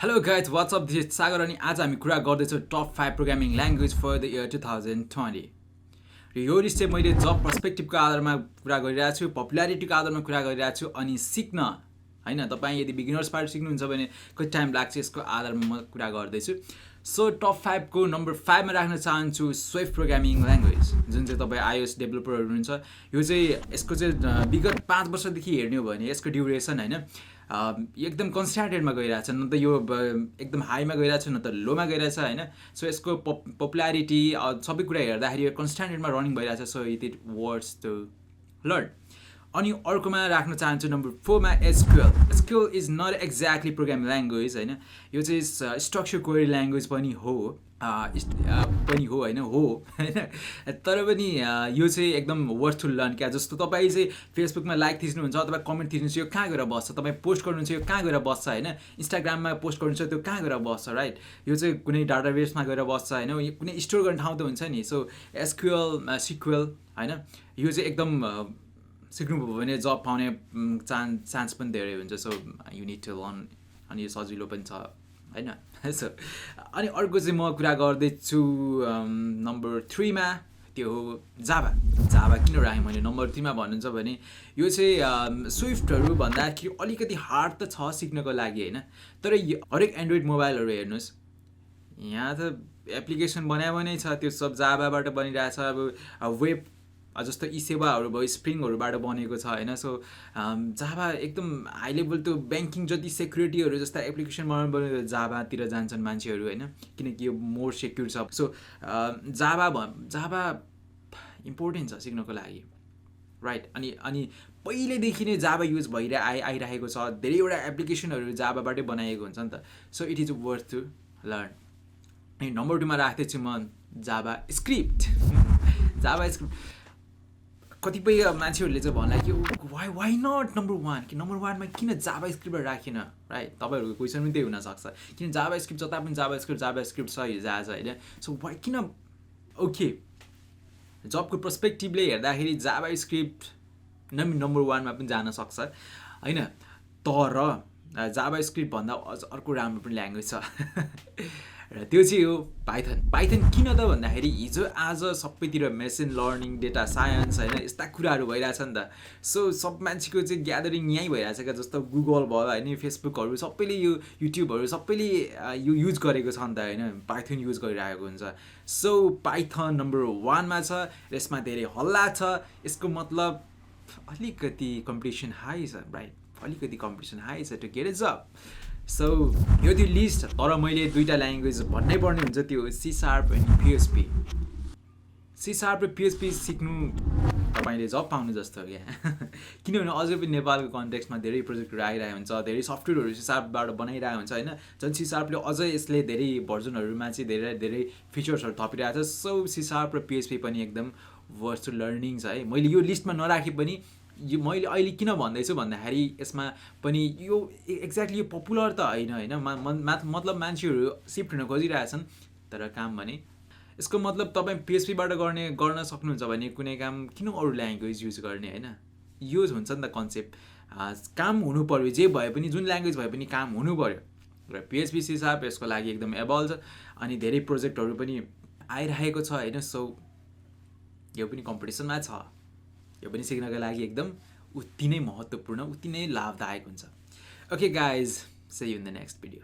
Hello guys, what's up? This is Sagar अनि आज हामी कुरा गर्दैछौँ top 5 programming language for the year 2020 र यो लिस्ट चाहिँ मैले जब पर्सपेक्टिभको आधारमा कुरा गरिरहेको छु, पपुलारिटीको आधारमा कुरा गरिरहेको छु अनि सिक्न हैन तपाईँ यदि बिगिनर्स पार्ट सिक्नुहुन्छ भने कति टाइम लाग्छ यसको आधारमा म कुरा गर्दैछु। सो टप 5 को नम्बर 5 मा राख्न चाहन्छु स्विफ्ट प्रोग्रामिङ ल्याङ्ग्वेज, जुन चाहिँ तपाईँ आइओएस डेभलपरहरू हुनुहुन्छ। यो चाहिँ यसको चाहिँ विगत 5 वर्षदेखि हेर्ने हो भने यसको ड्युरेसन हैन एकदम कन्स्ट्यान्ट रेटमा गइरहेछ, न त यो एकदम हाईमा गइरहेछ न त लोमा गइरहेछ हैन। सो यसको पपुलारिटी सबै कुरा हेर्दाखेरि यो कन्स्ट्यान्ट रेटमा रनिङ भइरहेछ। So it words to learn. अनि अर्कोमा राख्न चाहन्छु नम्बर 4 मा SQL. SQL is not exactly programming language हैन, यो चाहिँ स्ट्रक्चर क्वेरी ल्याङ्ग्वेज पनि हो हैन तर पनि यो चाहिँ एकदम वर्थ टु लर्न। क्या जस्तो तपाईँ चाहिँ फेसबुकमा लाइक थिच्नुहुन्छ अथवा कमेन्ट थिच्नुहुन्छ, यो कहाँ गएर बस्छ? तपाईँ पोस्ट गर्नुहुन्छ, यो कहाँ गएर बस्छ हैन? इन्स्टाग्राममा पोस्ट गर्नुहुन्छ, त्यो कहाँ गएर बस्छ? राइट, यो चाहिँ कुनै डाटाबेसमा गएर बस्छ हैन, कुनै स्टोर गर्ने ठाउँ त हुन्छ नि। सो एसक्यूएल सिक्वेल हैन, यो चाहिँ एकदम सिक्नुभयो भने जब पाउने चान्स पनि धेरै हुन्छ। So you need to learn अनि यो सजिलो पनि छ हैन। सो अनि अर्को चाहिँ म कुरा गर्दैछु नम्बर 3 मा, त्यो हो जाभा। जाभा किन राखेँ मैले नम्बर 3 मा भन्नुहुन्छ भने यो चाहिँ स्विफ्टहरू भन्दाखेरि अलिकति हार्ड त छ सिक्नको लागि हैन, तर हरेक एन्ड्रोइड मोबाइलहरू हेर्नुहोस् यहाँ त एप्लिकेसन बनाएको नै छ, त्यो सब जाभाबाट बनिरहेछ। अब वेब जस्तो ई सेवाहरू भयो स्प्रिङहरूबाट बनेको छ हैन। सो जाभा एकदम हाई लेभल, त्यो ब्याङ्किङ जति सेक्युरिटीहरू जस्ता एप्लिकेसन बनाउनु जाभातिर जान्छन् मान्छेहरू हैन, किनकि यो मोर सेक्युर छ। सो जाभा इम्पोर्टेन्ट छ सिक्नको लागि, राइट। अनि पहिलेदेखि नै जाभा युज आइरहेको छ, धेरैवटा एप्लिकेसनहरू जाभाबाटै बनाइएको हुन्छ नि त। So it is worth to learn. अनि नम्बर 2 मा राख्दैछु म जाभा स्क्रिप्ट। जाभा स्क्रिप्ट कतिपय मान्छेहरूले चाहिँ भन्ला कि वाइ नट नम्बर 1, कि नम्बर 1 मा किन जाभा स्क्रिप्ट राखेन? राइट, तपाईँहरूको क्वेसन पनि त्यही हुनसक्छ, किन जाभा स्क्रिप्ट जता पनि जाभा स्क्रिप्ट छ हिजो आज होइन। सो वाइ किन? ओके, जबको पर्सपेक्टिभले हेर्दाखेरि जाभा स्क्रिप्ट नम्बर 1 मा पनि जान सक्छ होइन, तर जाभा स्क्रिप्ट भन्दा अझ अर्को राम्रो पनि ल्याङ्ग्वेज छ र त्यो चाहिँ हो पाइथन। पाइथन किन त भन्दाखेरि हिजो आज सबैतिर मेसिन लर्निङ, डेटा साइन्स होइन, यस्ता कुराहरू भइरहेछ नि त। सो सब मान्छेको चाहिँ ग्यादरिङ यहीँ भइरहेछ क्या, जस्तो गुगल भयो होइन, फेसबुकहरू सबैले यो युट्युबहरू सबैले यो युज गरेको छ नि त होइन, पाइथन युज गरिरहेको हुन्छ। सो पाइथन नम्बर 1 मा छ, यसमा धेरै हल्ला छ, यसको मतलब अलिकति कम्पिटिसन हाई छ, राइट, अलिकति कम्पिटिसन हाई छ to get it up. So यो त्यो लिस्ट, तर मैले 2टा ल्याङ्ग्वेज भन्नै पर्ने हुन्छ, त्यो सी शार्प अनि पिएचपी। सी शार्प र पिएचपी सिक्नु तपाईँले जब पाउनु जस्तो हो क्या किनभने अझै पनि नेपालको कन्टेक्स्टमा धेरै प्रोजेक्टहरू आइरहेको हुन्छ, धेरै सफ्टवेयरहरू सी शार्पबाट बनाइरहेको हुन्छ होइन। झन् सी शार्पले अझै यसले धेरै भर्जनहरूमा चाहिँ धेरै फिचर्सहरू थपिरहेको छ। सो सी शार्प र पिएचपी पनि एकदम वर्थ टु लर्निङ छ है। मैले यो लिस्टमा नराखे पनि यो मैले अहिले किन भन्दैछु भन्दाखेरि यसमा पनि यो एक्ज्याक्टली यो पपुलर त होइन मतलब मान्छेहरू सिफ्ट हुन खोजिरहेछन्, तर काम भने यसको मतलब तपाईँ पिएचपीबाट गर्न सक्नुहुन्छ भने कुनै काम किन अरू ल्याङ्ग्वेज युज गर्ने होइन, युज हुन्छ नि त कन्सेप्ट। काम हुनु पऱ्यो, जे भए पनि जुन ल्याङ्ग्वेज भए पनि काम हुनु पऱ्यो र पिएचपी सी शार्प यसको लागि एकदम एबल छ अनि धेरै प्रोजेक्टहरू पनि आइरहेको छ होइन। सो यो पनि कम्पिटिसनमा छ, यो पनि सिक्नको लागि एकदम उति नै महत्त्वपूर्ण, उति नै लाभदायक हुन्छ। Okay guys, see you in the next video.